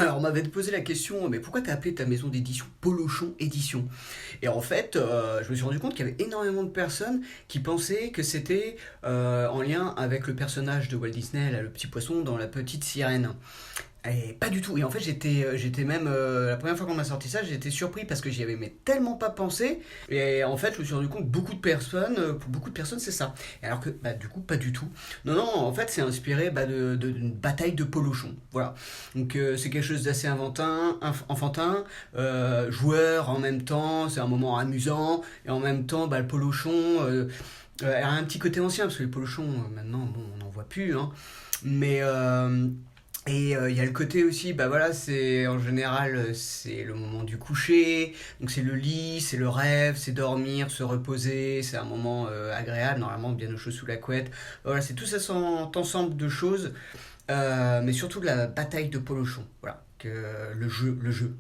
Alors, on m'avait posé la question, mais pourquoi t'as appelé ta maison d'édition Polochon Édition? Et en fait, je me suis rendu compte qu'il y avait énormément de personnes qui pensaient que c'était en lien avec le personnage de Walt Disney, là, le petit poisson dans La Petite Sirène. Et pas du tout. Et en fait, j'étais même la première fois qu'on m'a sorti ça, j'étais surpris parce que j'y avais mais tellement pas pensé. Et en fait, je me suis rendu compte que beaucoup de personnes, pour beaucoup de personnes, c'est ça. Et alors que, bah, du coup, pas du tout. Non, non, en fait, c'est inspiré d'une bataille de polochon. Voilà. Donc, c'est quelque chose d'assez enfantin, joueur en même temps. C'est un moment amusant et en même temps, bah, le polochon. A un petit côté ancien parce que les polochons maintenant bon, on n'en voit plus hein. Mais il y a le côté aussi, bah voilà, c'est en général c'est le moment du coucher, donc c'est le lit, c'est le rêve, c'est dormir, se reposer, c'est un moment agréable, normalement bien au chaud sous la couette. Voilà, c'est tout ça cet ensemble de choses, mais surtout de la bataille de Polochon, voilà, que le jeu.